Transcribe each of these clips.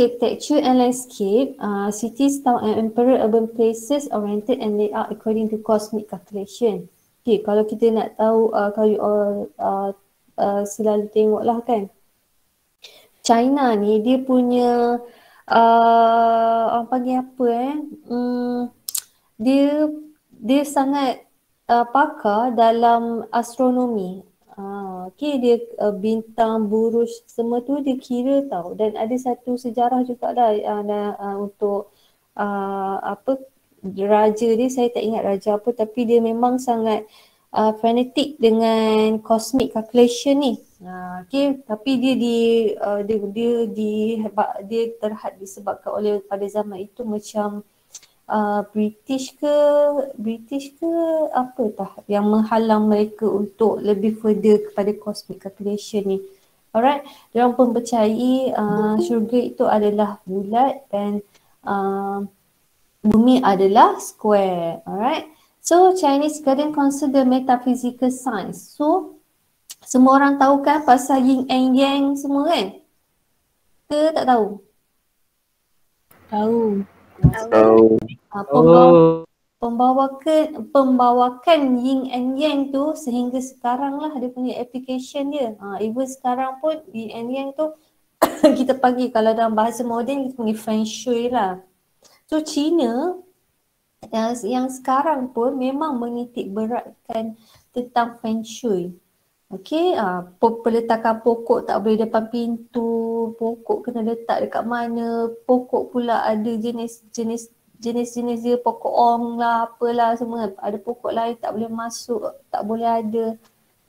architecture and landscape, cities, town and emperor urban places oriented and laid out according to cosmic calculation. Okay, kalau kita nak tahu, kalau you all selalu tengoklah kan, China ni dia punya orang panggil apa dia sangat pakar dalam astronomi. Okay, dia bintang, buruj semua tu dia kira tau, dan ada satu sejarah juga dah untuk apa raja dia, saya tak ingat raja apa, tapi dia memang sangat fanatik dengan cosmic calculation ni. Okay, tapi dia terhad disebabkan oleh pada zaman itu macam British ke apa tah yang menghalang mereka untuk lebih further kepada cosmic calculation ni. Alright, diorang pun percayai syurga itu adalah bulat dan bumi adalah square. Alright, so Chinese garden consider metaphysical science. So semua orang tahu kan pasal yin and yang semua kan? Ke tak tahu? Tahu. Pembawakan yin and yang tu sehingga sekarang lah dia punya application dia. Even sekarang pun yin and yang tu kita panggil, kalau dalam bahasa moden kita panggil feng shui lah. So China yang sekarang pun memang menitik beratkan tentang feng shui. Okey, peletakan pokok tak boleh depan pintu, pokok kena letak dekat mana, pokok pula ada jenis dia, pokok ong lah, apalah semua, ada pokok lain tak boleh masuk, tak boleh ada.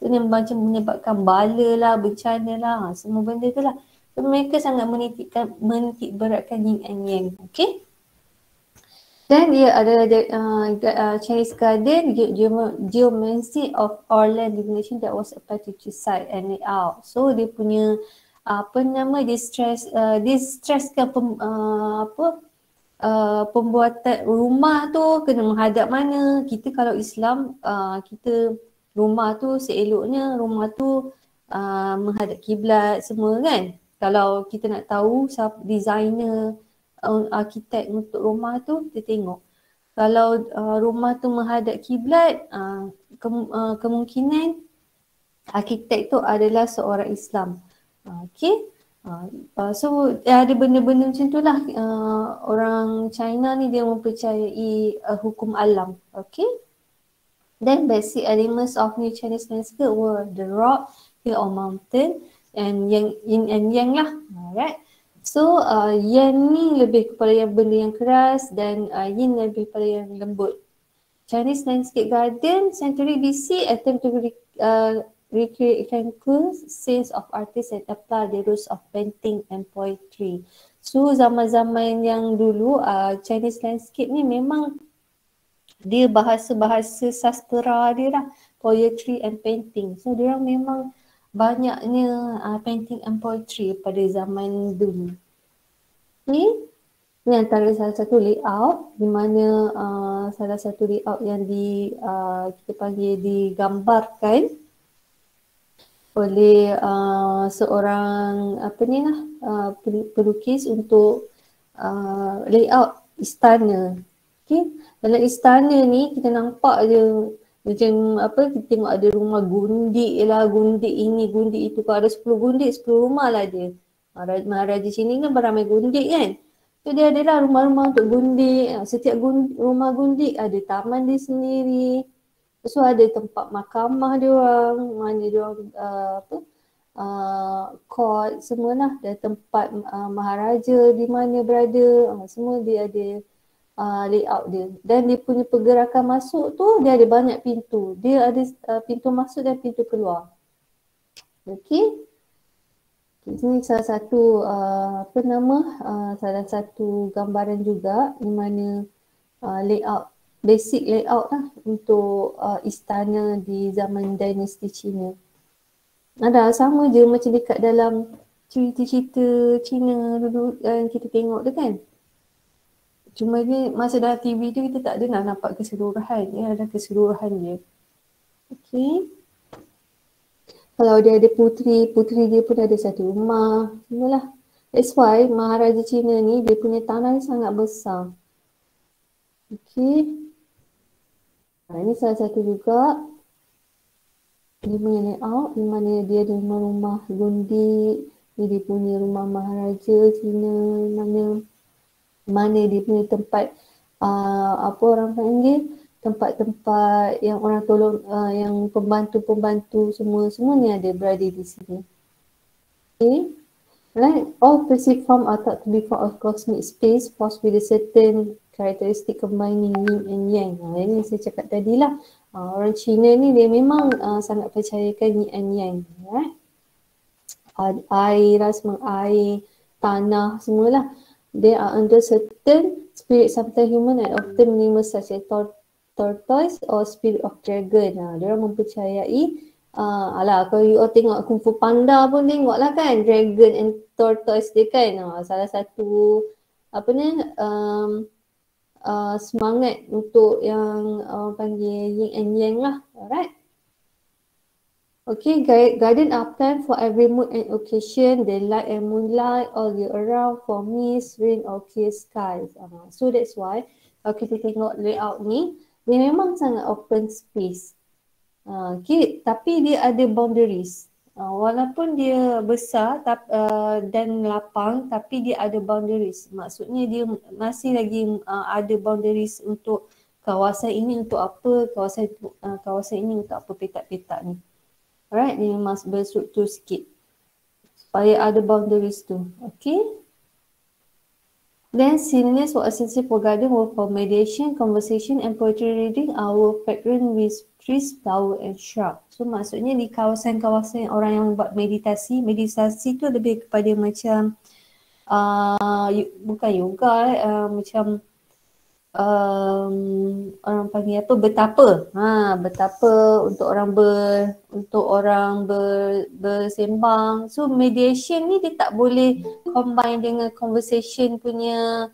Itu ni macam menyebabkan bala lah, bencana lah, semua benda tu lah. So, mereka sangat menitik beratkan yin and yang. Okey. Dan dia ada Chinese garden, geomancy of our land divination that was applied to site and layout. So dia punya dia stresskan pembuatan rumah tu kena menghadap mana. Kita kalau Islam, kita rumah tu seeloknya rumah tu menghadap kiblat semua kan. Kalau kita nak tahu siapa designer, arkitek untuk rumah tu, kita tengok. Kalau rumah tu menghadap kiblat, kemungkinan arkitek tu adalah seorang Islam. Okay. So ada benda-benda macam tu lah. Orang China ni dia mempercayai hukum alam. Okay. Then basic elements of new Chinese landscape were the rock, hill or mountain, and yin and yang lah. Alright. So yang ni lebih kepada yang benda yang keras dan yin lebih kepada yang lembut. Chinese landscape garden century BC attempt to recreate tranquil scenes of artists and apply the rules of painting and poetry. So zaman-zaman yang dulu Chinese landscape ni memang dia bahasa-bahasa sastera dia lah, poetry and painting. So dia orang memang banyaknya painting and poetry pada zaman dulu. Ni antara salah satu layout di mana salah satu layout yang kita panggil digambarkan oleh seorang pelukis untuk layout istana. Okay. Dalam istana ni kita nampak je macam kita tengok ada rumah gundik lah, gundik ini, gundik itu. Kalau ada 10 gundik, 10 rumah lah dia. Maharaja sini kan beramai gundik kan. So dia adalah rumah-rumah untuk gundik. Setiap rumah gundik ada taman dia sendiri. So ada tempat mahkamah dia orang, mana dia orang court semualah, dan tempat maharaja di mana berada. Semua dia ada layout dia. Dan dia punya pergerakan masuk tu dia ada banyak pintu. Dia ada pintu masuk dan pintu keluar. Okey. Ini salah satu salah satu gambaran juga di mana layout, basic layout lah untuk istana di zaman dinasti Cina. Ada sama je macam dekat dalam cerita-cerita Cina dulu yang kita tengok tu kan. Cuma ni masa dalam TV tu kita tak ada nak nampak keseluruhan. Dia ada keseluruhan dia. Okey. Kalau dia ada puteri dia pun ada satu rumah. Semualah. That's why Maharaja Cina ni dia punya tanah ni sangat besar. Okay. Ini salah satu juga dia punya layout di mana dia ada rumah-rumah gundik, dia punya rumah Maharaja Cina, mana dia punya tempat apa orang panggil, tempat-tempat yang orang tolong, yang pembantu-pembantu semua ni ada berada di sini. Okay. Right, all perceived form are thought to be form of cosmic space forced with a certain characteristic combining yin and yang. Ini saya cakap tadi lah. Orang Cina ni dia memang sangat percayakan yin and yang. Right? Air lah, semua air, tanah semualah. They are under certain spirit, sometimes human and often animals such as tortoise or spirit of dragon. Dia orang mempercayai alah, kalau you all tengok Kung Fu Panda pun tengoklah kan, dragon and tortoise dia kan. Salah satu apa ni semangat untuk yang panggil yin and yang lah. Alright. Okay, garden are planned for every mood and occasion, daylight and moonlight, all year around, for mist, rain or clear skies. So that's why kalau kita tengok layout ni, dia memang sangat open space. Okay, tapi dia ada boundaries. Walaupun dia besar dan lapang, tapi dia ada boundaries. Maksudnya dia masih lagi ada boundaries untuk kawasan ini untuk apa, kawasan ini untuk apa, petak-petak ni. Alright, dia memang berstruktur sikit supaya ada boundaries tu. Okay. Then synonyms for essential for garden were for meditation, conversation and poetry reading are fragrant with trees, flower and shrub. So maksudnya di kawasan-kawasan orang yang buat meditasi tu lebih kepada macam bukan yoga, macam orang panggil apa, betapa untuk orang bersembang. So meditation ni dia tak boleh combine dengan conversation punya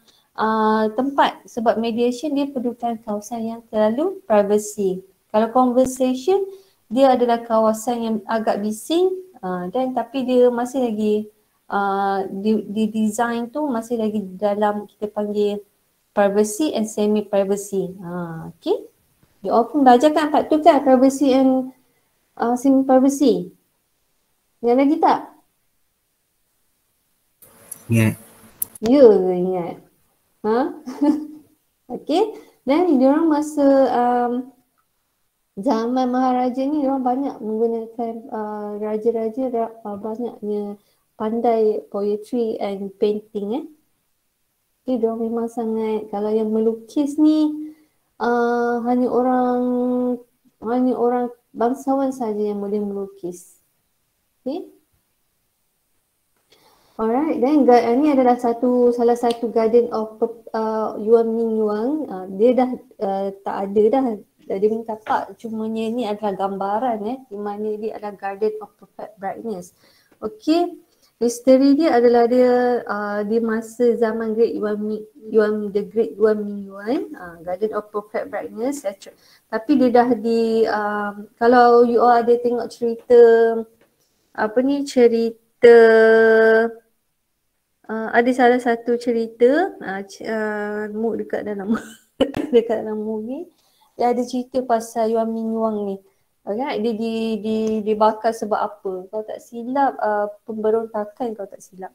tempat, sebab mediation dia perlukan kawasan yang terlalu privacy. Kalau conversation dia adalah kawasan yang agak bising, dan tapi dia masih lagi di design tu masih lagi dalam kita panggil privacy and semi-privacy. Okay. You all pun belajar kan part tu kan, privacy and semi-privacy. Ingat lagi tak? Ingat. Ya ke ingat? Okay. Dan diorang masa zaman Maharaja ni, diorang banyak menggunakan raja-raja banyaknya pandai poetry and painting. Okay, diorang memang sangat, kalau yang melukis ni hanya orang bangsawan saja yang boleh melukis. Okay. Alright, then ni adalah salah satu garden of Yuan Mingyuan. Dia dah tak ada dah, dia punya tapak, cumanya ni adalah gambaran di mana dia adalah garden of perfect brightness. Okay. History dia adalah dia di masa zaman Great Yuan the Great Yuan Mingyuan, Garden of Perfect Brightness. Tapi dia dah kalau you all ada tengok cerita ada salah satu cerita dekat dalam dekat dalam movie, dia ada cerita pasal Yuan Mingyuan ni. Alright, dia dibakar sebab apa? Kalau tak silap, pemberontakan kalau tak silap.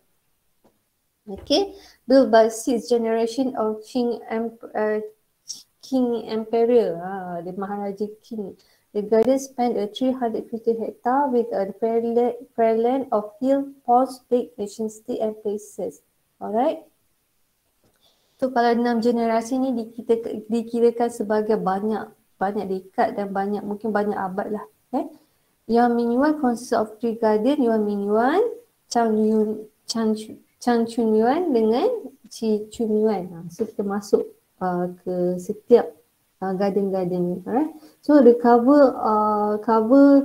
Okay, built by 6th generation of King Emperor, the Maharaja King. The garden spanned a 350 hectare with a fair land of hill, ponds, lake, nation state and places. Alright. So kalau 6 generasi ni dikirakan sebagai banyak dekad dan mungkin banyak abad lah. Yuan Mingyuan consists of 3 garden, Yuan Mingyuan, Changchunyuan dengan Chichunyuan. So kita masuk ke setiap garden-garden ni. Alright. So the cover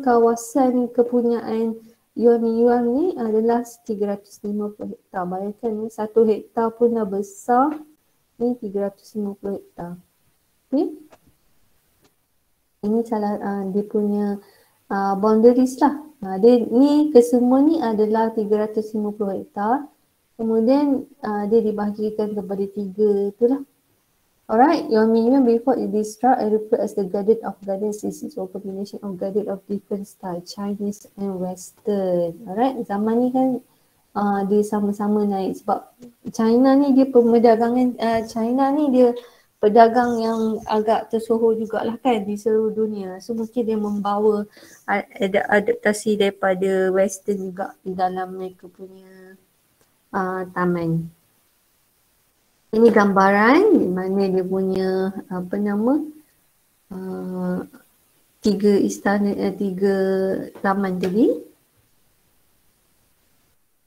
kawasan kepunyaan Yuan Mingyuan ni adalah 350 hektar. Bayangkan ni 1 hektar pun dah besar. Ni 350 hektar. Okay. Ini dia punya boundaries lah. Dia ni kesemua ni adalah 350 hektar. Kemudian dia dibahagikan kepada 3 itulah. Alright, your minimum before it destruct and referred as the Garden of Gardens is a combination of garden of different style, Chinese and Western. Alright, zaman ni kan dia sama-sama naik sebab China ni dia perdagangan, China ni dia pedagang yang agak tersohor jugalah kan di seluruh dunia. So mungkin dia membawa adaptasi daripada Western juga di dalam mereka punya taman. Ini gambaran di mana dia punya apa nama 3 istana, 3 taman tadi.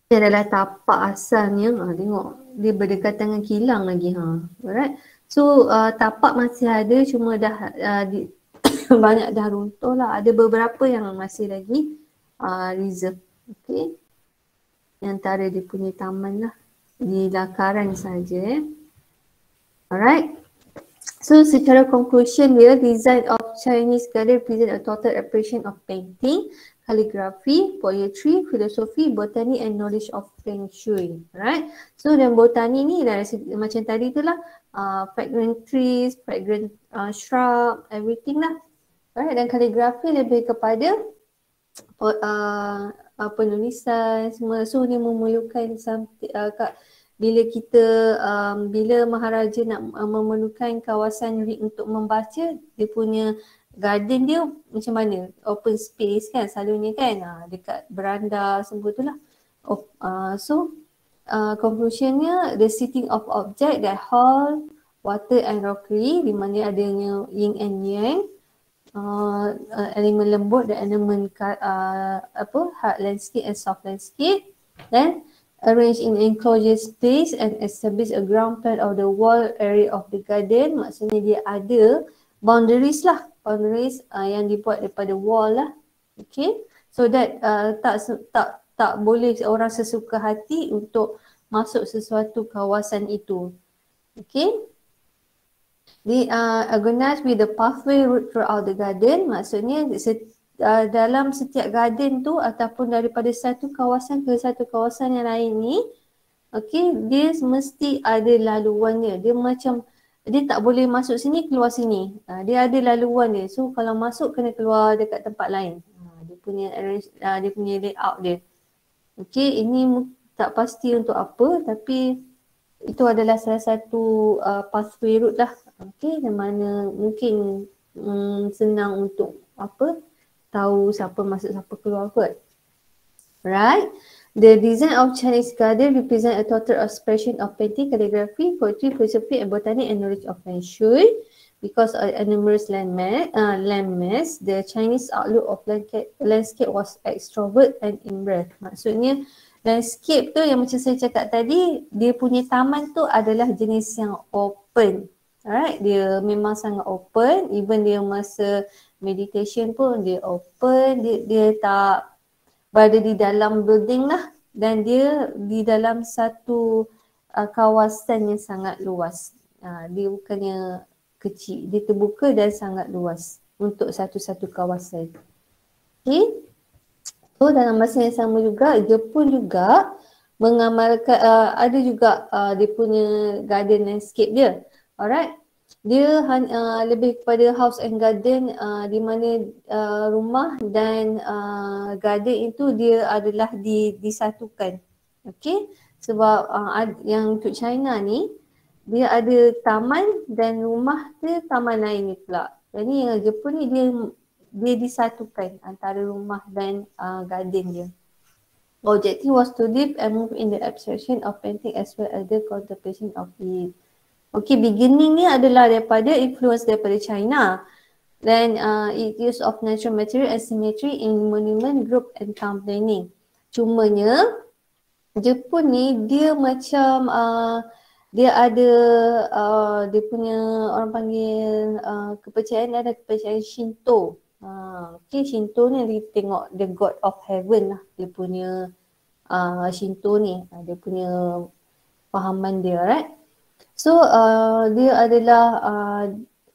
Ini adalah tapak asalnya. Tengok dia berdekatan dengan kilang lagi. Alright. So tapak masih ada, cuma dah banyak dah runtuh lah. Ada beberapa yang masih lagi reserve. Okay. Yang antara dia punya taman lah. Di lakaran saja. Alright. So secara conclusion dia, design of Chinese garden present a total appreciation of painting, calligraphy, poetry, philosophy, botany and knowledge of feng shui. Alright. So dan botani ni dari macam tadi tu lah, fragrant trees, fragrant shrub, everything lah. Alright. Dan calligraphy lebih kepada penulisan semua. So dia memerlukan bila kita bila maharaja nak memerlukan kawasan untuk membaca, dia punya garden dia macam mana? Open space kan selalunya kan, dekat beranda semua tu lah. So conclusionnya, the sitting of object that hall, water and rockery, di mana adanya yin and yang, elemen lembut dan elemen hard landscape and soft landscape. Then arrange in enclosure space and establish a ground plan of the wall area of the garden. Maksudnya dia ada boundaries lah, boundaries yang dibuat daripada wall lah. Okay, so that tak boleh orang sesuka hati untuk masuk sesuatu kawasan itu. Okay. They are organized with the pathway route throughout the garden. Maksudnya dalam setiap garden tu ataupun daripada satu kawasan ke satu kawasan yang lain ni, okay, dia mesti ada laluannya. Dia tak boleh masuk sini keluar sini. Dia ada laluan dia. So kalau masuk kena keluar dekat tempat lain. Dia punya layout dia. Okay, ini tak pasti untuk apa, tapi itu adalah salah satu pathway route lah. Okay, yang mana mungkin senang untuk tahu siapa masuk siapa keluar kot. Right. The design of Chinese garden represent a total expression of painting, calligraphy, poetry, philosophy and botany and knowledge of feng shui. Because of numerous landmass, the Chinese outlook of landscape was extrovert and in-breath. Maksudnya landscape tu yang macam saya cakap tadi, dia punya taman tu adalah jenis yang open. Alright, dia memang sangat open. Even dia masa meditation pun dia open. Dia tak berada di dalam building lah. Dan dia di dalam satu kawasan yang sangat luas. Dia bukannya kecil. Dia terbuka dan sangat luas untuk satu-satu kawasan. Okay. So dalam masa yang sama juga, Jepun juga mengamalkan, ada juga dia punya garden landscape dia. Alright. Dia lebih kepada house and garden, di mana rumah dan garden itu dia adalah disatukan. Okay. Sebab yang untuk China ni, dia ada taman dan rumah dia taman lain ni pula. Jadi yang Jepun ni dia disatukan antara rumah dan garden dia. Objective was to live and move in the abstraction of painting as well as the contemplation of it. Okay, beginning ni adalah daripada influence daripada China. Then it use of natural material and symmetry in monument, group and town planning. Cumanya Jepun ni dia macam dia ada dia punya orang panggil kepercayaan, ada kepercayaan Shinto. Okay, Shinto ni dia tengok the God of Heaven lah, dia punya Shinto ni, dia punya fahaman dia, right? So dia adalah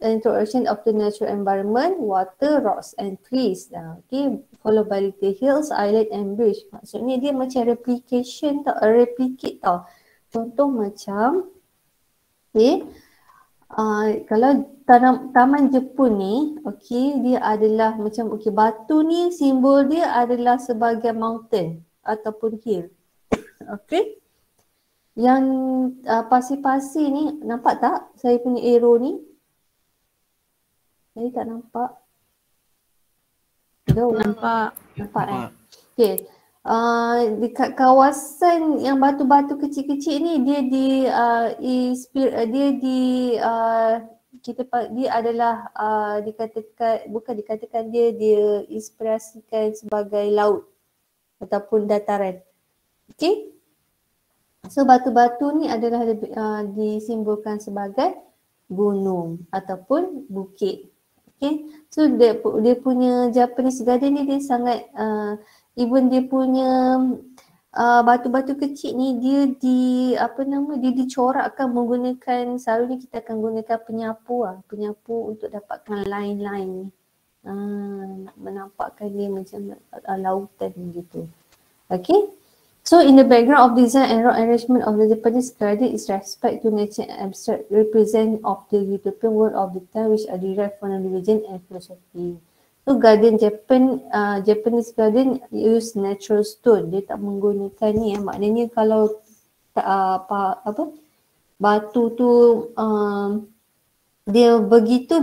introduction of the natural environment, water, rocks and trees. Okay, followed by the hills, island and bridge. Maksudnya dia macam replication tau, replicate tau. Contoh macam, okay, kalau taman Jepun ni, okay, dia adalah macam, okay, batu ni simbol dia adalah sebagai mountain ataupun hill. Okay. Yang pasir-pasir ni, nampak tak saya punya arrow ni? Saya tak nampak. Nampak. Nampak eh? Okay. Dekat kawasan yang batu-batu kecil-kecil ni, dia adalah dikatakan dia inspirasikan sebagai laut ataupun dataran. Okay. So batu-batu ni adalah disimbolkan sebagai gunung ataupun bukit. Okay, so dia punya Japanese garden ni dia sangat even dia punya batu-batu kecil ni dia dicorakkan menggunakan, selalunya kita akan gunakan penyapu untuk dapatkan line-line ni. Nak menampakkan dia macam lautan gitu. Okay. So in the background of design and rock arrangement of the Japanese garden is respect to nature and abstract represent of the European world of the time which are derived from religion and philosophy. So garden Japanese garden use natural stone. Dia tak menggunakan ni maknanya kalau batu tu dia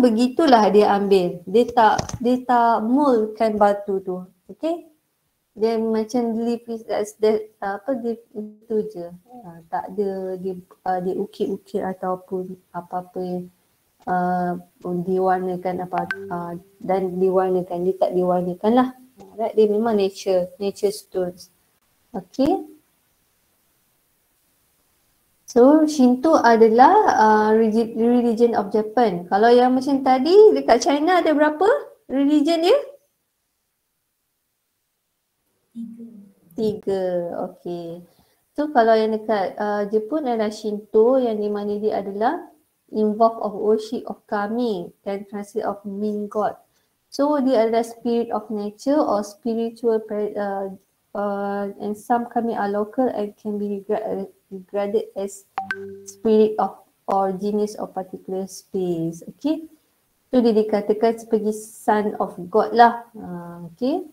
begitulah dia ambil. Dia tak moldkan batu tu. Okay? Dia macam leave it as that, itu je. Tak ada dia ukir-ukir ataupun apa-apa diwarnakan dan diwarnakan. Dia tak diwarnakan lah. Right? Dia memang nature stones. Okay. So Shinto adalah religion of Japan. Kalau yang macam tadi dekat China ada berapa religion dia? 3. Okay. So kalau yang dekat Jepun adalah Shinto, yang di mana dia adalah involve of worship of kami dan translate of mean god. So dia adalah spirit of nature or spiritual and some kami are local and can be regarded as spirit of or genius of particular space. Okay. So dia dikatakan sebagai son of God lah. Okay.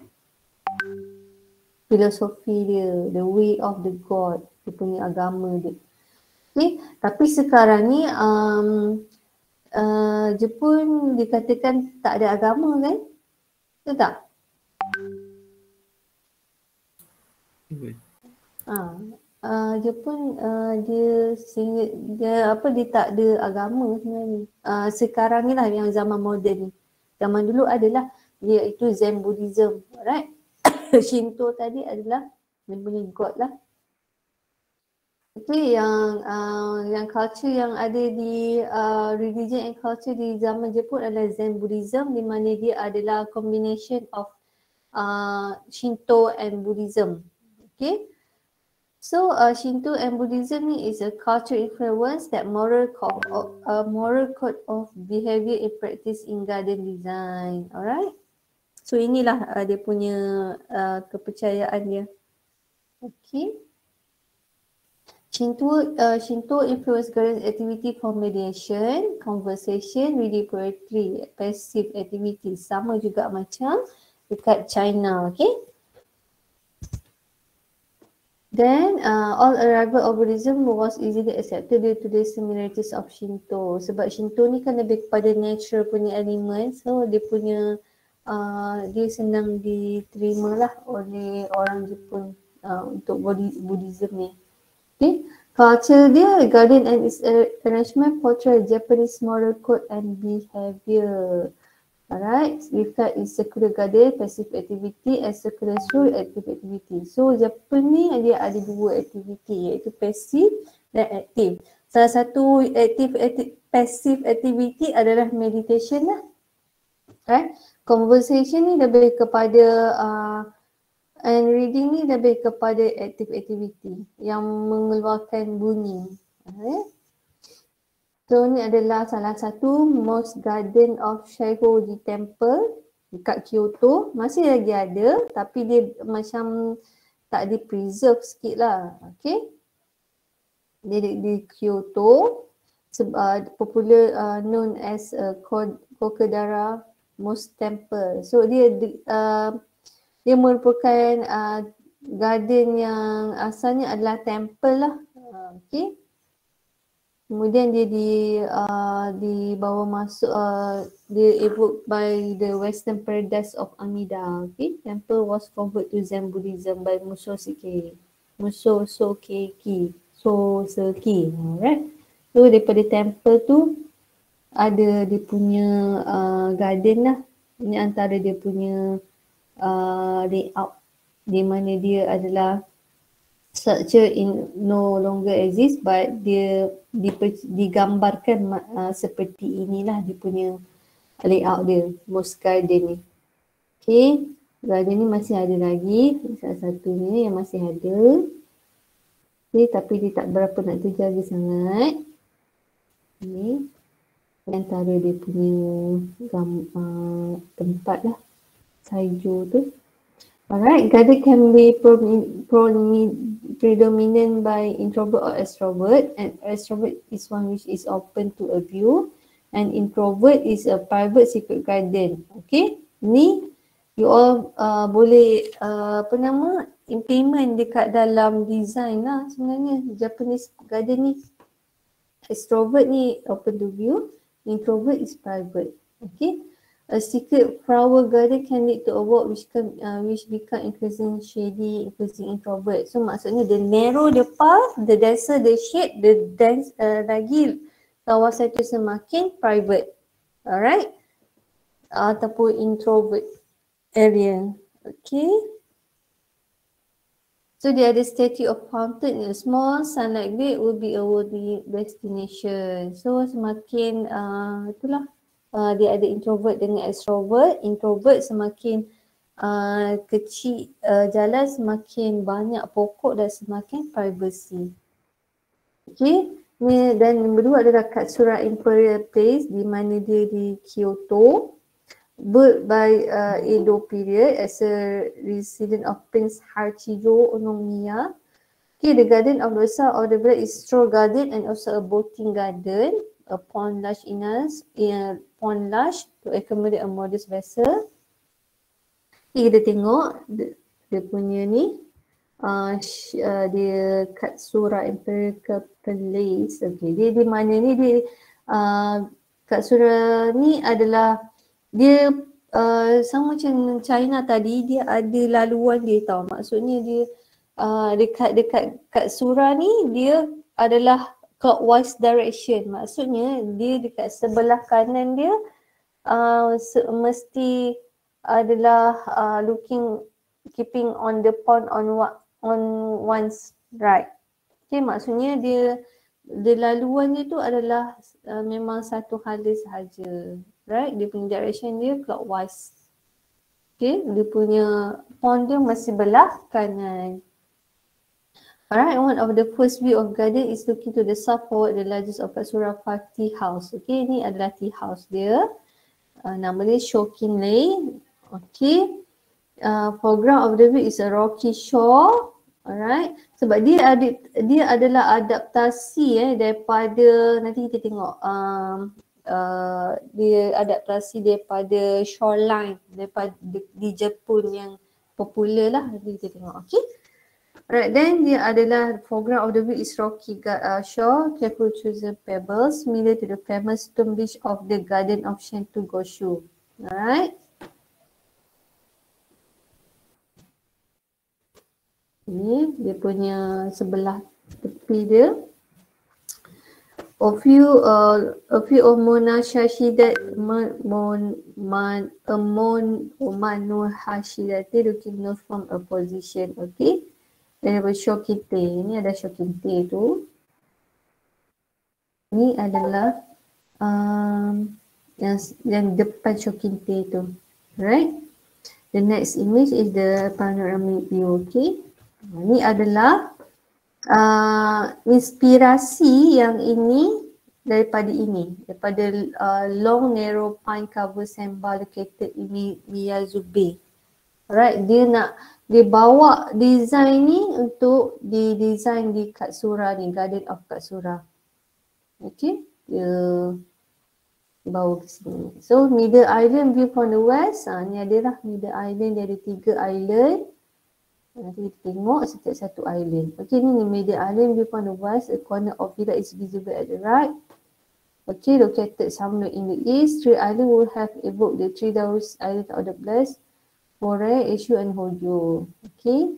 Filosofi dia, the way of the God, dia punya agama dia. Okay, tapi sekarang ni Jepun dikatakan tak ada agama kan? Betul tak? Jepun dia tak ada agama sebenarnya. Sekarang ni lah yang zaman moden ni. Zaman dulu adalah iaitu Zen Buddhism, right? Shinto tadi adalah dia punya god lah. Itu yang culture yang ada di religion and culture di zaman Jepun adalah Zen Buddhism, di mana dia adalah combination of Shinto and Buddhism. Okay. So Shinto and Buddhism ni is a culture influence that moral code of behavior and practice in garden design. Alright. So inilah dia punya kepercayaan dia. Okay. Shinto influence garden activity for mediation, conversation, reading poetry, passive activity. Sama juga macam dekat China. Okay. Then all arrival of Buddhism was easily accepted due to the similarities of Shinto. Sebab Shinto ni kan lebih kepada natural punya element. So dia punya dia senang diterima lah oleh orang Jepun untuk Buddhism ni. Okay. Culture dia, garden and its arrangement portray Japanese moral code and behavior. Alright, reflect in circular garden, passive activity and circular stool, active activity. So Japan ni dia ada 2 activity, iaitu passive dan active. Salah satu passive activity adalah meditation lah. Right? Conversation ni lebih kepada and reading ni lebih kepada active activity yang mengeluarkan bunyi. Okay? So ni adalah salah satu most garden of Shaihoji Temple dekat Kyoto. Masih lagi ada tapi dia macam tak di-preserve sikit lah. Okay. Dia di Kyoto, popular known as Kokedara Most Temple. So dia merupakan garden yang asalnya adalah temple lah. Okay. Kemudian dia dibawa masuk, dia evoked by the Western Paradise of Amida. Okay, temple was converted to Zen Buddhism by Musoseki. Alright. So daripada temple tu ada dia punya garden lah. Ini antara dia punya layout di mana dia adalah structure no longer exist but dia digambarkan seperti inilah dia punya layout dia, most garden ni. Okay, garden ni masih ada lagi, salah satunya yang masih ada. Okay, tapi dia tak berapa nak terjaga sangat. Ni antara dia punya tempat lah, Saijo tu. Alright, garden can be predominant by introvert or extrovert, and extrovert is one which is open to a view, and introvert is a private secret garden. Okay, ni you all boleh implement dekat dalam design lah sebenarnya. Japanese garden ni, extrovert ni open to view, introvert is private. Okay. A secret flower garden can lead to a walk which become increasing shady, increasing introvert. So maksudnya the narrow the path, the denser the shade, the dense lagi kawasan itu semakin private. Alright. Ataupun introvert area. Okay. So dia ada statue of fountain in a small sunlight bay will be a worthy destination. So semakin itulah. Dia ada introvert dengan extrovert. Introvert semakin kecil jalan, semakin banyak pokok dan semakin privacy. Okay. Dan nombor 2 adalah Katsura Imperial Place di mana dia di Kyoto. Built by Edo period as a resident of Prince Hachijo Onomiya. Okay, the garden of the south of the village is straw garden and also a boating garden. A pond lush to accommodate a modest vessel. Okay, kita tengok dia punya ni, dia Katsura Imperial Place. Okay, dia di mana ni? Dia Katsura ni adalah dia sama macam China tadi, dia ada laluan dia tau. Maksudnya dia dekat Katsura ni dia adalah clockwise direction. Maksudnya dia dekat sebelah kanan dia mesti adalah keeping on the pond on one's right. Okay, maksudnya dia laluannya tu adalah memang satu hala sahaja. Right, dia punya direction dia clockwise. Okay, dia punya pond dia masih belah kanan. Alright, one of the first view of garden is looking to the south forward the largest of Katsura Park tea house. Okay, ni adalah tea house dia. Nama dia Shokinlei. Okay. Foreground of the view is a rocky shore. Alright. Sebab dia adalah adaptasi daripada, nanti kita tengok dia adaptasi daripada shoreline daripada di Jepun yang popular lah. Nanti kita tengok. Okay. Right, then dia adalah foreground of the view is rocky shore, careful chosen pebbles, similar to the famous stone beach of the garden of Shinto Goshu. Alright. Ini dia punya sebelah tepi dia. A few of Mona Shashidat Mano Hashidate looking north from a position. Okay. Dan ada Shokinte. Ini ada Shokinte tu. Ini adalah yang depan Shokinte tu. Right. The next image is the panoramic view. Okay. Ini adalah inspirasi yang ini daripada ini, daripada long narrow pine cover sandbar located in Miyazubi. Alright, dia bawa design ni untuk didesign di Katsura ni, Garden of Katsura. Okay, dia bawa ke sini. So Middle Island view from the west, ni adalah Middle Island, dia ada 3 island. Nanti kita tengok setiap satu island. Okay, ni Middle Island view from the west, a corner of villa is visible at the right. Okay, located somewhere in the east, 3 islands will have evoked the 3 Taoist islands of the blessed Moray, Eshu and Hojo. Okay.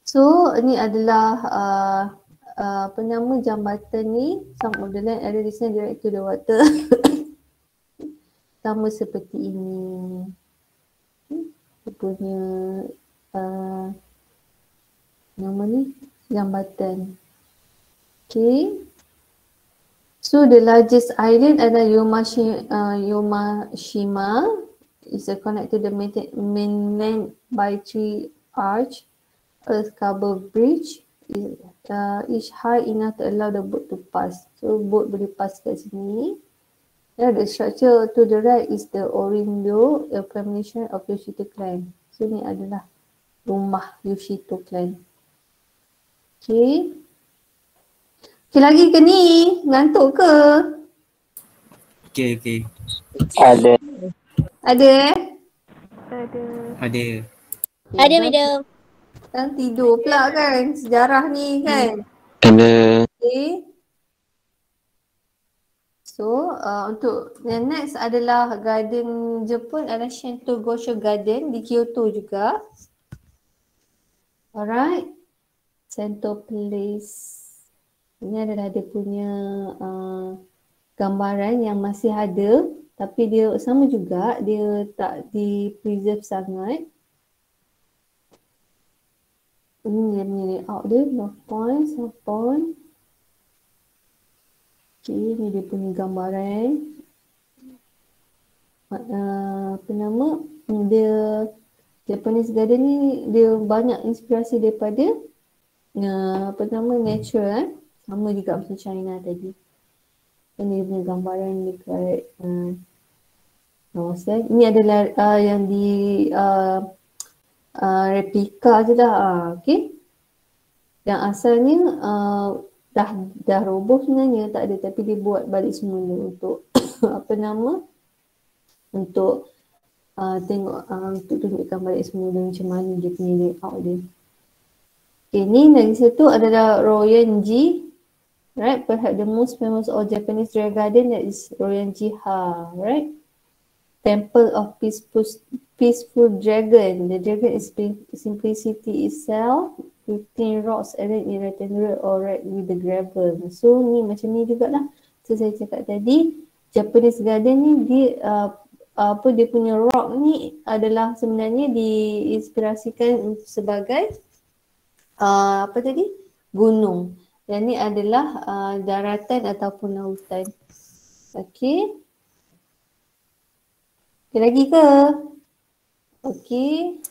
So ini adalah apa nama jambatan ni. Some of the land area descend direct to the water. Sama seperti ini. Dia punya nama ni jambatan. Okay. So the largest island adalah Yomashima. Is connected to the mainland by 3 arch earth covered bridge. Each high enough to allow the boat to pass. So boat boleh pass kat sini. The structure to the right is the Orindo, a premonition of Yoshito clan. So ni adalah rumah Yoshito clan. Okay. Okay lagi ke ni? Ngantuk ke? Okay. Ada. Ada Ada. Ada madam. Kan tidur pula kan, sejarah ni kan. Ada. Okay. So untuk yang next adalah garden Jepun adalah Shinto Gosho Garden di Kyoto juga. Alright. Sento Place. Ini adalah dia punya gambaran yang masih ada. Tapi dia sama juga, dia tak di-preserve sangat. Ini dia punya layout dia, North Point, South Point. Okay, ni dia punya gambaran. Apa nama, dia Japanese Garden ni, dia banyak inspirasi daripada apa nama, natural sama juga macam China tadi. Ini punya gambaran dekat kawasan. Ini adalah yang di replika je lah. Okay. Yang asalnya dah roboh sebenarnya, tak ada, tapi dia buat balik semula untuk apa nama, untuk tengok, untuk tunjukkan balik semula macam mana dia punya layout dia. Okay, ni lagi satu adalah Ryoanji. Right, perhaps the most famous of Japanese rare garden, that is Ryoanji-ha, right? Temple of peaceful dragon. The dragon is simplicity itself. 15 rocks arranged in rectangular or right with the gravel. So ni macam ni jugalah. So saya cakap tadi, Japanese garden ni dia dia punya rock ni adalah sebenarnya diinspirasikan sebagai apa tadi? Gunung. Yang ni adalah daratan ataupun lautan. Okey. Okay, lagi ke? Okey.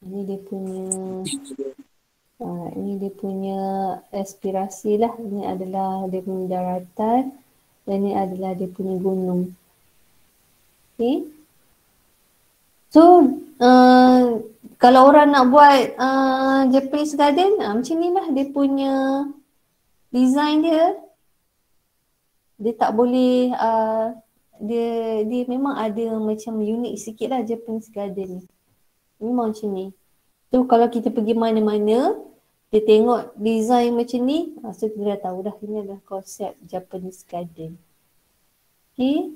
Ini dia punya ini dia punya aspirasi lah. Ini adalah dia punya daratan dan ini adalah dia punya gunung. Okey. So kalau orang nak buat Japanese garden, macam ni lah dia punya design dia. Dia tak boleh, dia memang ada macam unik sikit lah Japanese garden ni. Memang macam ni. So kalau kita pergi mana-mana, dia tengok design macam ni, so kita dah tahu dah ini adalah konsep Japanese garden. Okay.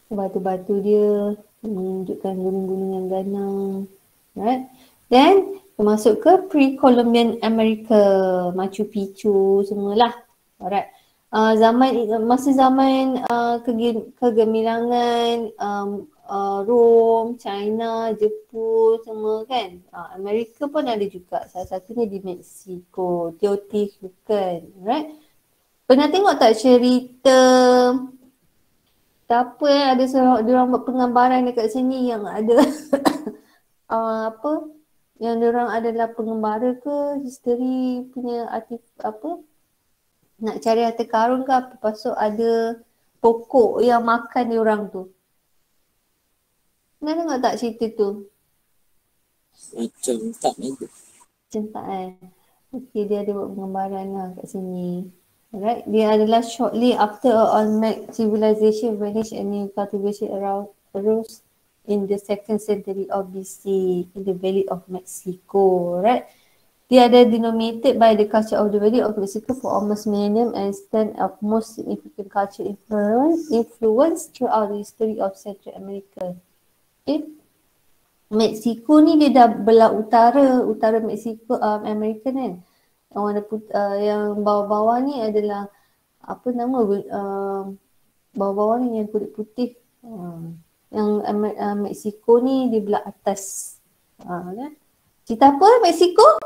Batu-batu dia menunjukkan gunung-gunung yang ganang. Right. Then masuk ke pre-Columbian America, Machu Picchu semualah. Alright. Masa zaman kegemilangan Rom, China, Jepun semua kan. Amerika pun ada juga. Salah satunya di Mexico, Teotihuacan, right? Pernah tengok tak cerita apa ada diorang buat penggambaran dekat sini yang ada apa yang diorang adalah pengembara ke history punya nak cari harta karun ke apa, lepas tu ada pokok yang makan dia orang tu. Pernah dengar tak cerita tu? Macam tak ni. Macam tak Okay, dia ada buat penggambaran lah kat sini. Alright, dia adalah shortly after Olmec civilization vanished and new cultivation arose in the 2nd century of BC in the Valley of Mexico. Alright, dia ada denominated by the culture of the Valley of Mexico for almost millennium and stand of most significant culture influence throughout the history of Central America. Okay. Mexico ni dia dah belah utara Mexico, Amerika kan. Yang warna yang bawah-bawah ni adalah apa nama bawah-bawah ni yang kulit putih. Yang Mexico ni di belah atas. Kan? Cerita apa Mexico?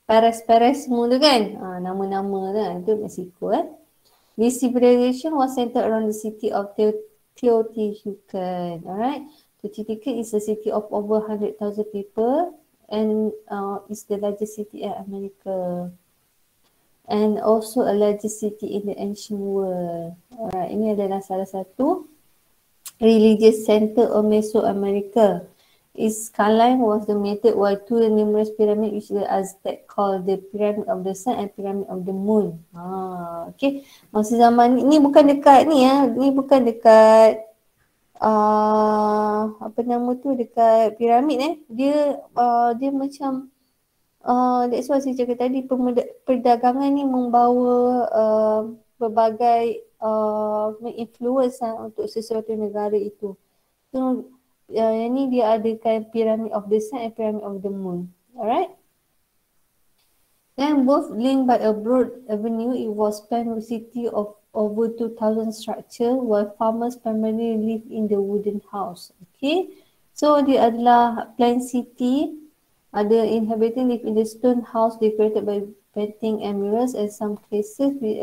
Perez semua tu kan. Nama-nama tu kan. Itu Mexico This civilization was centered around the city of Teotihuacan. Alright. Teotihuacan is a city of over 100,000 people and is the largest city in America. And also a largest city in the ancient world. Alright, ini adalah salah satu religious center of Mesoamerica. Its skyline was dominated by two numerous pyramids which the Aztec called the Pyramid of the Sun and Pyramid of the Moon. Okay. Masa zaman ni bukan dekat ni ni bukan dekat apa nama tu, dekat piramid dia dia macam that's why saya cakap tadi, perdagangan ni membawa berbagai influence untuk sesuatu negara itu. So yang ni dia adakan Pyramid of the Sun and Pyramid of the Moon. Alright. Then both linked by a broad avenue, it was planned with city of over 2,000 structure while farmers primarily live in the wooden house. Okay. So dia adalah planned city. Ada inhabitant live in the stone house decorated by painting and murals and some cases with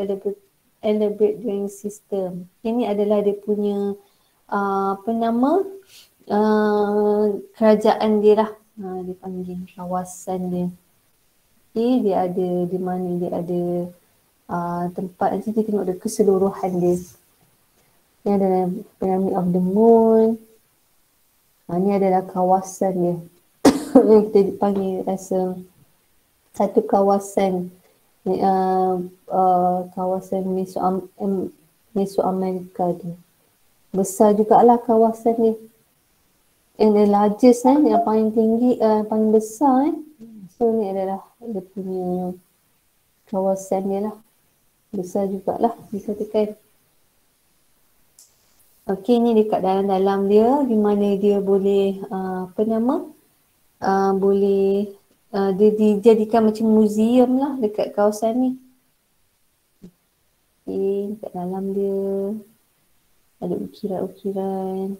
elaborate drainage system. Ini adalah dia punya apa nama kerajaan dia lah. Dia panggil kawasan dia. Okay, dia ada di mana dia ada tempat, nanti kita tengok dia keseluruhan dia. Ini adalah Pyramid of the Moon. Ini adalah kawasan dia. Yang kita panggil rasa satu kawasan kawasan Mesoamerica tu. Besar jugalah kawasan ni. And the largest yang paling tinggi, paling besar So ni adalah dia punya kawasan dia lah. Besar jugalah dikatakan. Okey, ni dekat dalam-dalam dia di mana dia boleh apa nama? Boleh dia dijadikan macam museum lah dekat kawasan ni. Okey, dekat dalam dia ada ukiran-ukiran.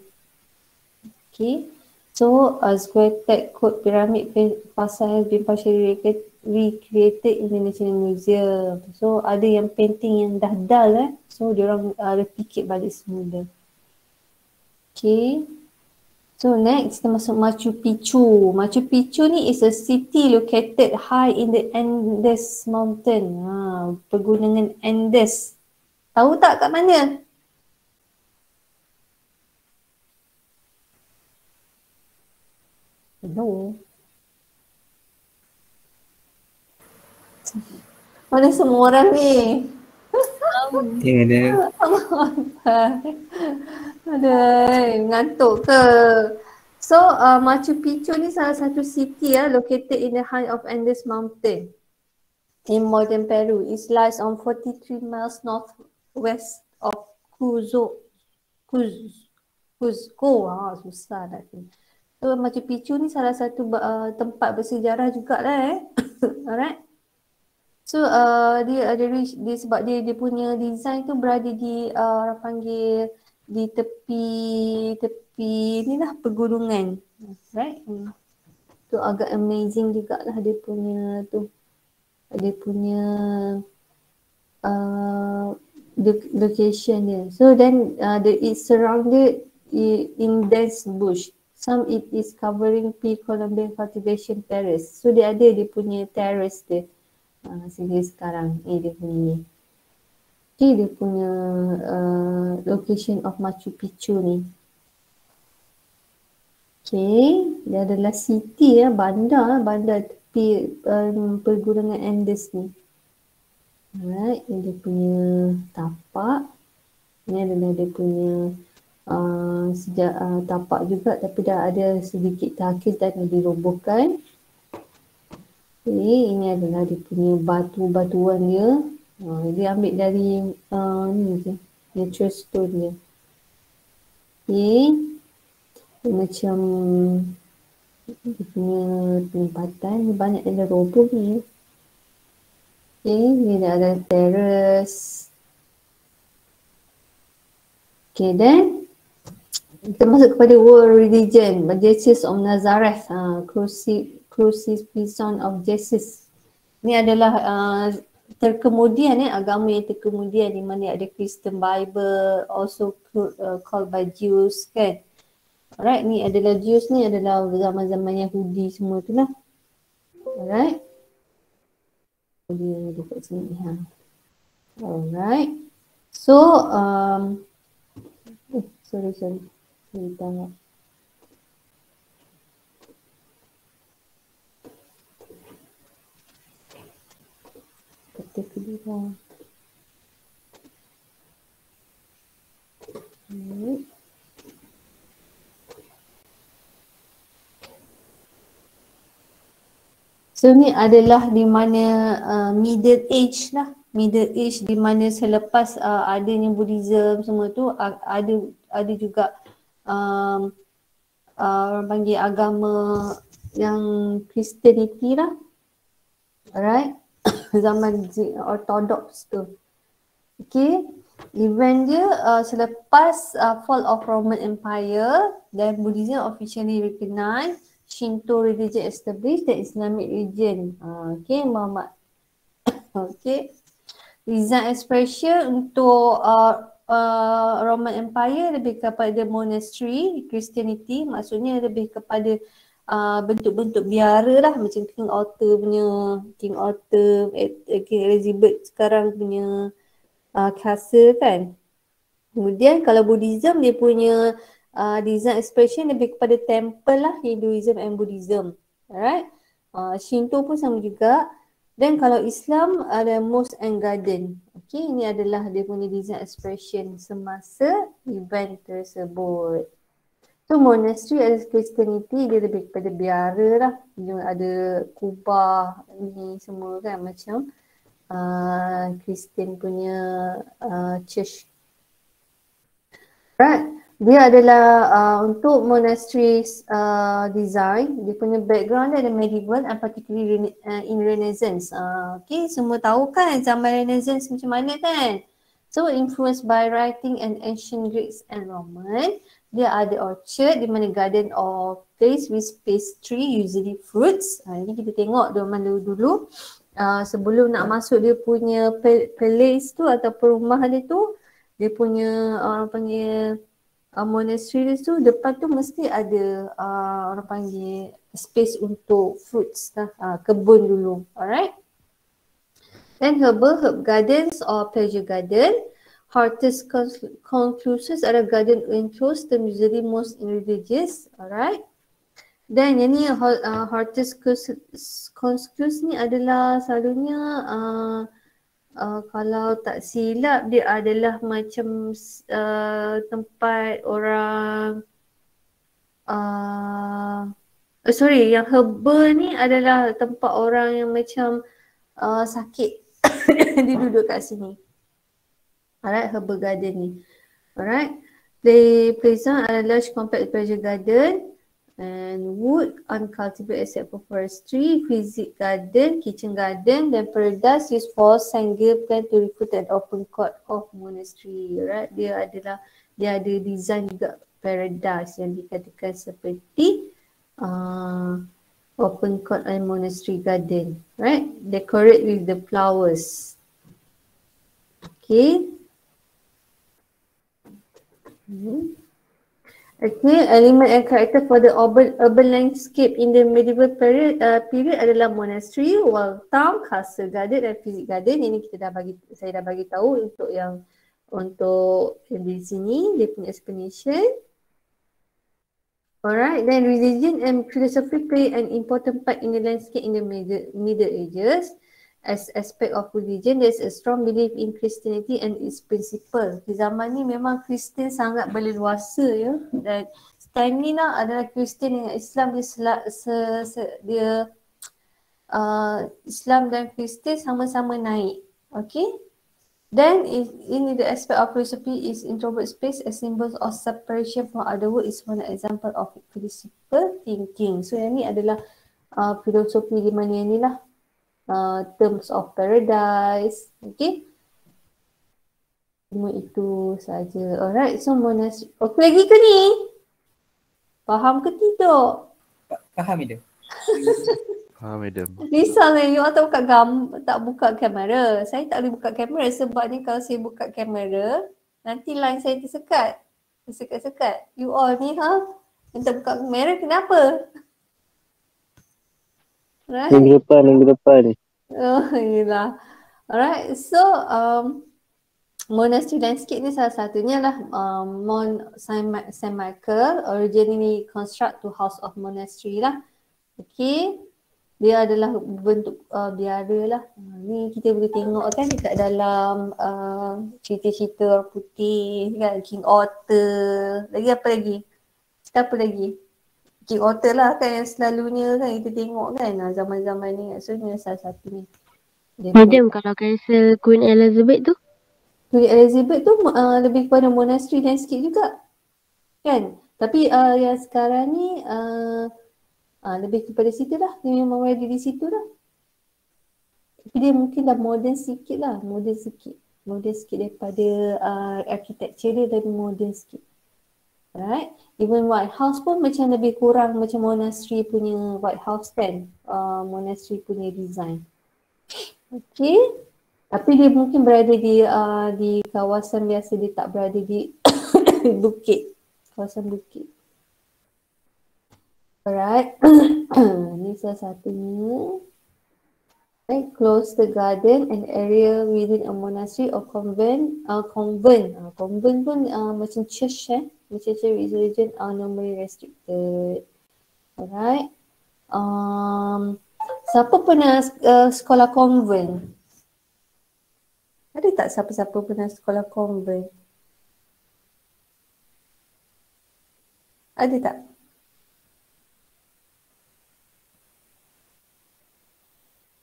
Okay, so Aztec Code Pyramid Fasa has been partially recreated in the National Museum. So ada yang painting yang dah dull so diorang replicate balik semula. Okay, so next kita masuk Machu Picchu. Machu Picchu ni is a city located high in the Andes Mountain. Pegunungan Andes. Tahu tak kat mana? No. Mana semua orang ni? Yang ada. Aduh, ngantuk ke? So, Machu Picchu ni salah satu city located in the height of Andes Mountain in modern Peru. It lies on 43 miles northwest of Cuzco. Susah nak ni. So Machu Picchu ni salah satu tempat bersejarah jugalah Alright. So dia ada dia sebab dia punya design tu berada di orang panggil di tepi ni lah pegunungan. Right. Tu agak amazing jugalah dia punya tu. Dia punya location dia. So then it's surrounded in dense bush. Some it is covering pre-Columbian cultivation terrace. So dia punya terrace dia. Sehingga sekarang dia punya okay, dia punya location of Machu Picchu ni. Okay, dia adalah city bandar tepi pergunungan Andes ni. Alright, ini dia punya tapak. Ini adalah dia punya tapak juga, tapi dah ada sedikit takis dan dirobohkan. Okay, ini adalah dia punya batu-batuan dia. Dia ambil dari ni je, natural stone dia. Okay, macam dia punya penempatan ni banyak yang dah roboh ni. Okay, ni dah ada terrace. Okay, then kita masuk kepada world religion, Jesus of Nazareth, Crucifixion of Jesus. Ini adalah terkemudian agama yang terkemudian di mana ada Christian Bible, also called by Jews kan. Alright, ni adalah Jews ni adalah zaman-zaman Yahudi semua tu lah. Alright. Dia dekat sini Alright. So sorry. Saya tengok. Kata kedua. So ni adalah di mana middle age lah. Middle age di mana selepas adanya Buddhism semua tu ada juga orang panggil agama yang Christianity lah. Alright. Zaman Orthodox tu. Okay. Event dia selepas fall of Roman Empire dan Buddhism officially recognized, Shinto religion established, dan Islamic religion. Okay, Muhammad. Okay. Design expression untuk Roman Empire lebih kepada monastery, Christianity maksudnya lebih kepada bentuk-bentuk biara lah, macam King Arthur punya, King Elizabeth sekarang punya castle kan. Kemudian kalau Buddhism dia punya design expression lebih kepada temple lah, Hinduism and Buddhism. Alright. Shinto pun sama juga. Dan kalau Islam ada mosque and garden. Okay, ini adalah dia punya design expression semasa event tersebut. So monastery as Christianity dia lebih kepada biara lah. Dia ada kubah ni semua kan, macam Christian punya church. Right. Dia adalah untuk monastery design, dia punya background dia ada medieval and particularly in Renaissance. Okay, semua tahu kan zaman Renaissance macam mana kan? So influenced by writing and ancient Greeks and Roman. Dia ada orchard di mana garden or place with pastry, usually fruits. Ini kita tengok zaman dulu. Sebelum nak masuk dia punya place tu atau rumah dia tu, dia punya orang panggil monastery tu depan tu mesti ada orang panggil space untuk fruits lah, kebun dulu. Alright. Then herb gardens or pleasure garden. Hortus conclusus ada garden enclosed, usually most religious. Alright. Dan yang ni hortus conclusus ni adalah selalunya kalau tak silap dia adalah macam tempat orang yang herbal ni adalah tempat orang yang macam sakit dia duduk kat sini. Alright, herbal garden ni. Alright. Play zone adalah large compact pleasure garden and wood uncultivated except for forestry, physic garden, kitchen garden, dan paradise used for single plan to recruit an open court of monastery. Right? Dia ada design juga paradise yang dikatakan seperti open court and monastery garden. Right? Decorate with the flowers. Okay. Okay, element and character for the urban landscape in the medieval period adalah monastery, wall town, castle garden dan physic garden. Ini saya dah bagi tahu untuk yang di sini dia punya explanation. Alright, then religion and philosophy play an important part in the landscape in the Middle Ages. As aspect of religion, there's a strong belief in Christianity and its principle. Di zaman ni memang Kristian sangat berleluasa ya, dan time ni lah adalah Kristian dengan Islam Islam dan Kristian sama-sama naik. Okay. Then in the aspect of philosophy is introvert space as symbols of separation from other world is one example of philosophical thinking. So yang ni adalah filosofi di mana ni lah. Terms of paradise, okay. Semua itu saja. Alright, so monastery. Okey lagi ke ni? Faham ke tidak? Faham itu. Faham, madam. Misalnya you tak buka kamera. Saya tak boleh buka kamera sebabnya kalau saya buka kamera, nanti line saya tersekat. You all ni yang tak buka kamera kenapa? Right? Minggu depan. Oh, yelah. Alright, so monastery landscape ni salah satunya lah. Mount Saint Michael originally construct to house of monastery lah. Okay, dia adalah bentuk biara lah. Ni kita boleh tengok kan dekat dalam cerita-cerita orang putih kan, King Arthur. Apa lagi? King Arthur lah kan yang selalunya kan kita tengok kan zaman-zaman ni. So ni salah satu ni. Madam, kalau cancel Queen Elizabeth tu? Queen Elizabeth tu lebih kepada monastery landscape juga kan. Tapi yang sekarang ni lebih kepada situ lah. Dia memang berada di situ lah. Tapi dia mungkin dah modern sikit daripada architecture dia lebih modern sikit. Right? Even White House pun macam lebih kurang macam monastery punya White House kan. Monastery punya design. Okay. Tapi dia mungkin berada di kawasan biasa, dia tak berada di bukit. Kawasan bukit. Alright. Ni salah satunya. Right. Close the garden and area within a monastery or convent. Convent pun macam church macam religion are normally restricted. Alright. Siapa pernah sekolah convent? Ada tak siapa-siapa pernah sekolah convent? Ada tak?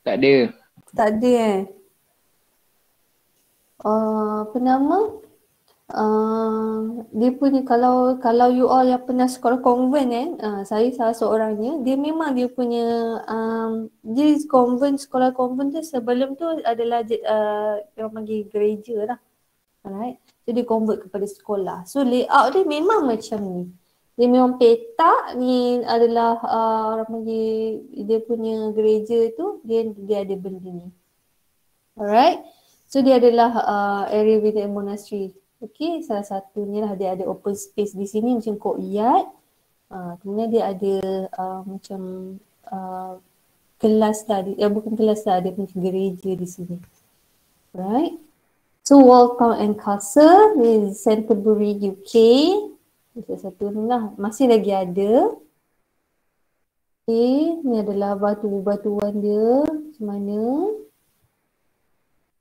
Tak ada. Tak ada apa nama? Dia punya kalau you all yang pernah sekolah convent saya salah seorangnya, dia memang dia punya dia sekolah convent tu sebelum tu adalah orang panggil gereja lah. Alright. So dia convert kepada sekolah. So layout dia memang macam ni. Dia memang petak ni adalah orang panggil dia punya gereja tu, dia ada benda ni. Alright. So dia adalah area within monastery. Okay, salah satunya lah dia ada open space di sini macam courtyard. Kemudian dia ada macam kelas lah, bukan kelas lah, dia macam gereja di sini. Right. So Wall Town and Castle ni Canterbury, UK. Salah satu ni lah, masih lagi ada. Okay, ni adalah batu-batuan dia macam mana.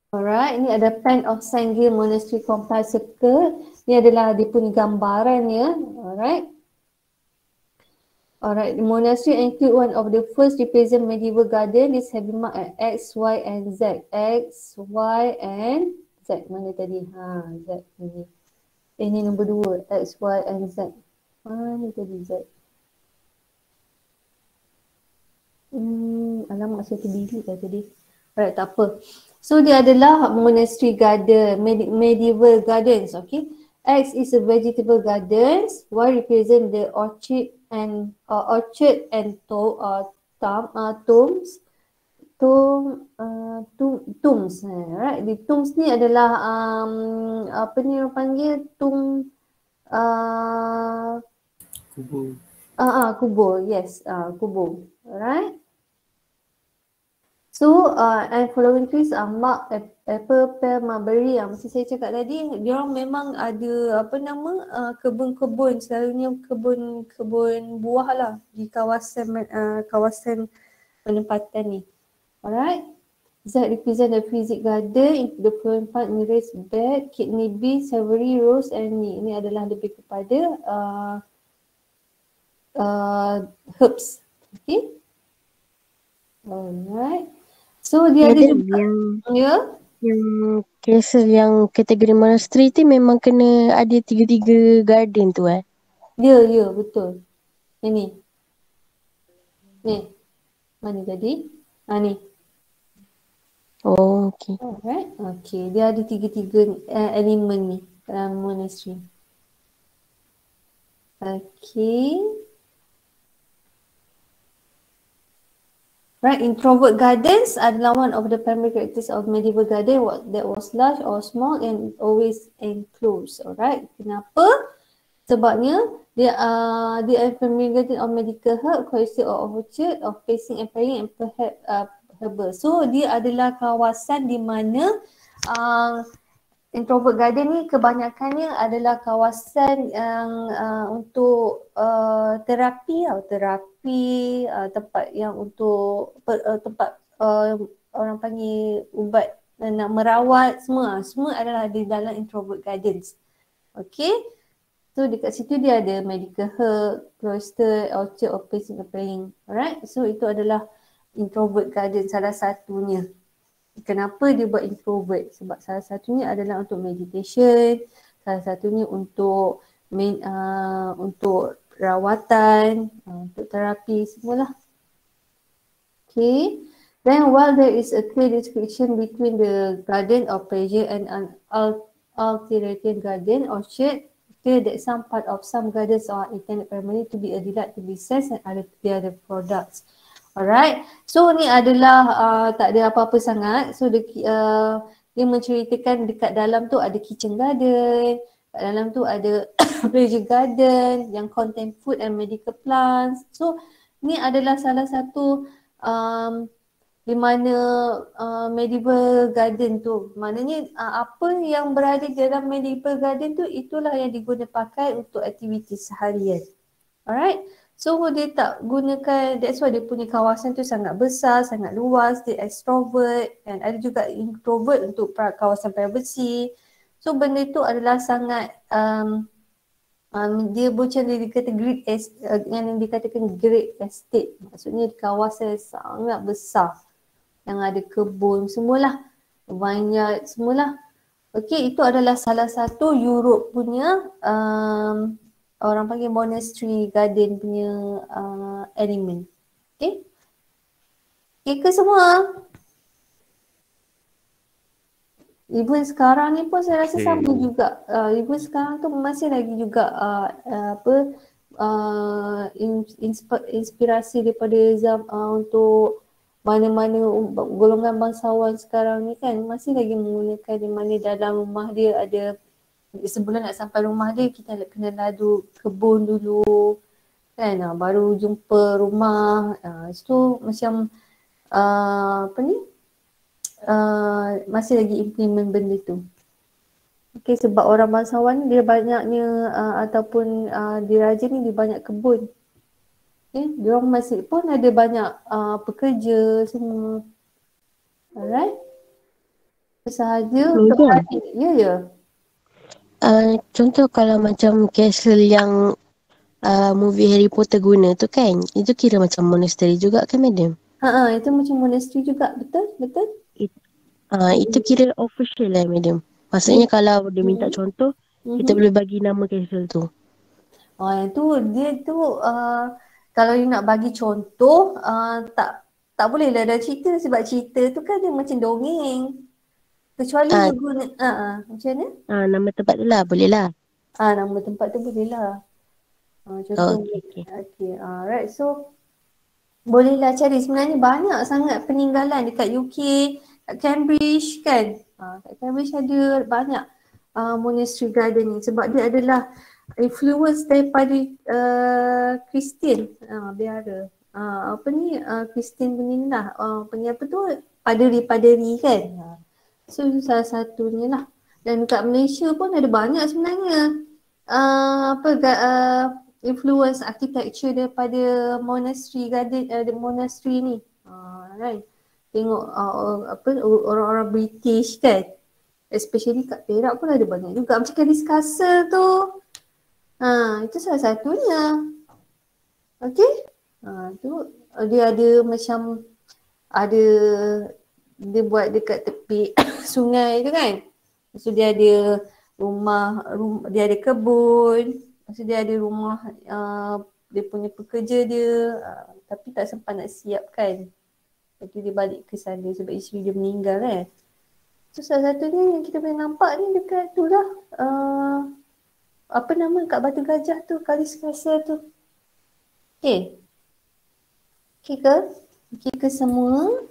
Alright, ini ada Pen of Saint Gill Monastery Compile Circle. Ini adalah dia punya gambarannya. Alright, the monastery include one of the first represent medieval garden. This have been marked at X, Y and Z. X, Y and Z. Mana tadi? Z ni. Ini nombor 2. X, Y and Z. Mana tadi Z? Alamak saya terbilik lah tadi. Alright, tak apa. So dia adalah monastery garden, medieval gardens, okay. X is a vegetable gardens, Y represent the orchard and tombs. Tombs, right? Di tombs ni adalah apa ni orang panggil kubur. Kubur. Yes, kubur. Alright. So, and following trees are mark, apple, pear, mulberry. Macam saya cakap tadi, dia orang memang ada kebun-kebun, selalunya kebun buah lah di kawasan penempatan ni. Alright. Z represent the physic garden, the flowering part in raised bed, kidney bean, savory, rose and ni. Ini adalah lebih kepada herbs. Okay. Alright. So dia ada juga, yang castle yang kategori monastery tu memang kena ada 3 garden tu Ya, betul. Ini. Ni. Mana tadi? Ni. Oh, okay. Alright. Okay. Dia ada 3 elemen ni dalam monastery. Okay. Right, introvert gardens adalah one of the primary characteristics of medieval garden that was large or small and always enclosed. Alright, kenapa? Sebabnya dia are familiar garden of medical herb, consisted of orchard, of facing and praying and perhaps herbal. So dia adalah kawasan di mana introvert garden ni kebanyakannya adalah kawasan yang untuk terapi, tempat yang untuk tempat orang panggil ubat nak merawat, semua adalah di dalam introvert gardens. Okay, so dekat situ dia ada medical herb, cloister, orchard, or place in praying. Alright, so itu adalah introvert garden salah satunya. Kenapa dia buat introvert? Sebab salah satunya adalah untuk meditation, salah satunya untuk rawatan, untuk terapi, semualah. Okay. Then while there is a clear distinction between the garden of pleasure and an utilitarian garden, orchard, clear that some part of some gardens are intended primarily to be a delight to be sense and other products. Alright, so ni adalah tak ada apa-apa sangat. So dia menceritakan dekat dalam tu ada kitchen garden, kat dalam tu ada pleasure garden yang contain food and medical plants. So ni adalah salah satu di mana medieval garden tu, maknanya apa yang berada di dalam medieval garden tu itulah yang digunakan pakai untuk aktiviti seharian. Alright. So dia tak gunakan, that's why dia punya kawasan tu sangat besar, sangat luas, dia extrovert dan ada juga introvert untuk kawasan privacy. So benda tu adalah sangat dia macam dia dikata yang dikatakan great estate. Maksudnya kawasan sangat besar yang ada kebun semualah, banyak semualah. Okey, itu adalah salah satu Europe punya orang panggil monastery garden punya elemen. Okay. Okay ke semua? Even sekarang ni pun saya rasa sama juga. Even sekarang tu masih lagi juga inspirasi daripada untuk mana-mana golongan bangsawan sekarang ni kan masih lagi menggunakan di mana dalam rumah dia ada. Sebelum nak sampai rumah dia, kita kena lalu kebun dulu kan, baru jumpa rumah. So macam masih lagi implement benda tu. Okay, sebab orang bangsawan dia banyaknya ataupun diraja ni dia banyak kebun. Okay, dia orang masih pun ada banyak pekerja semua. Alright. Sahaja terpatik. Ya. Contoh kalau macam castle yang movie Harry Potter guna tu kan, itu kira macam monastery juga kan madam? Itu macam monastery juga, betul? Itu kira official lah madam. Maksudnya kalau dia minta contoh, kita boleh bagi nama castle tu. Yang tu dia tu kalau you nak bagi contoh tak boleh lah dah cerita, sebab cerita tu kan dia macam dongeng. Kecuali you guna macam mana? Nama tempat tu lah, boleh lah. Nama tempat tu boleh lah. Contoh. Okay. Alright, so bolehlah cari. Sebenarnya banyak sangat peninggalan dekat UK, kat Cambridge kan. Kat Cambridge ada banyak monastery garden ni sebab dia adalah influence daripada Kristian biara. Apa ni Kristian punya ni lah, apa tu, paderi-paderi kan. So salah satunya lah. Dan dekat Malaysia pun ada banyak sebenarnya influence architecture daripada monastery garden, monastery ni. Kan. Tengok orang-orang British kan. Especially kat Perak pun ada banyak juga. Macam Kelly's Castle tu. Itu salah satunya. Okay. Tu dia ada macam dia buat dekat tepi sungai tu kan. Lepas tu dia ada rumah dia ada kebun. Lepas tu dia ada rumah dia punya pekerja dia. Tapi tak sempat nak siapkan. Lepas tu dia balik ke sana sebab isteri dia meninggal kan. So salah satunya yang kita boleh nampak ni dekat tu lah. Apa nama kat Batu Gajah tu, Kelly's Castle tu. Okay. Okay ke? Okay ke semua?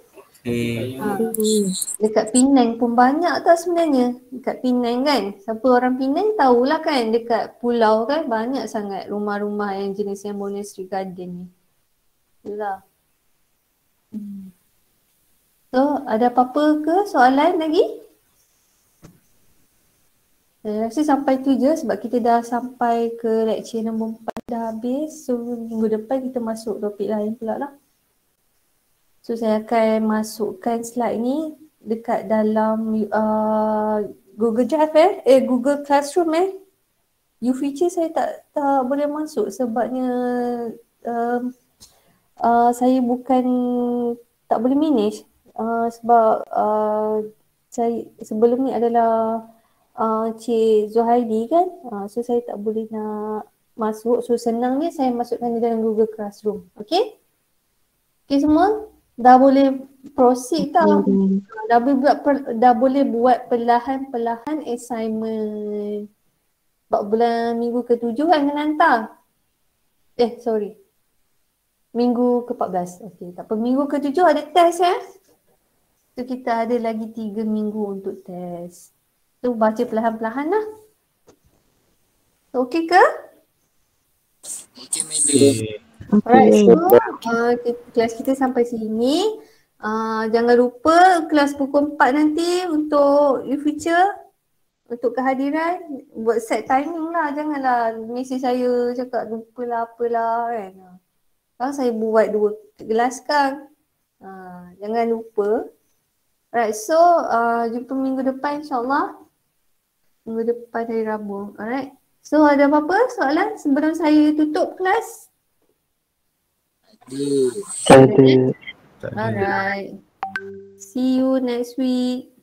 Dekat Penang pun banyak tak sebenarnya. Dekat Penang kan. Siapa orang Penang tahulah kan. Dekat pulau kan banyak sangat rumah-rumah yang jenis yang monastery garden ni. Itulah. So ada apa-apa ke soalan lagi? Saya rasa sampai tu je sebab kita dah sampai ke lecture nombor 4 dah habis. So minggu depan kita masuk topik lain pula lah. So saya akan masukkan slide ni dekat dalam Google Drive Google Classroom UFeature saya tak boleh masuk sebabnya saya bukan tak boleh manage sebab saya sebelum ni adalah Cik Zuhaidi kan. So saya tak boleh nak masuk. So senangnya saya masukkan di dalam Google Classroom. Okay? Okay semua? Dah boleh proceed tau. Dah boleh buat perlahan-perlahan assignment. Sebab bulan minggu ke-7 kan kena hantar. Sorry. Minggu ke-14. Okay, tak apa. Minggu ke-7 ada test ya. So kita ada lagi 3 minggu untuk test. So baca perlahan-perlahan lah. So, okay ke? Okay, Madam. Alright, so kelas kita sampai sini. Jangan lupa kelas pukul 4 nanti untuk UFeature, untuk kehadiran. Buat set timing lah, janganlah mesej saya cakap lupa lah apalah kan. Sekarang saya buat 2 kelas kan. Jangan lupa. Alright, so jumpa minggu depan insyaAllah. Minggu depan hari Rabu. Alright, so ada apa-apa soalan sebelum saya tutup kelas? Tak ada. Alright. See you next week.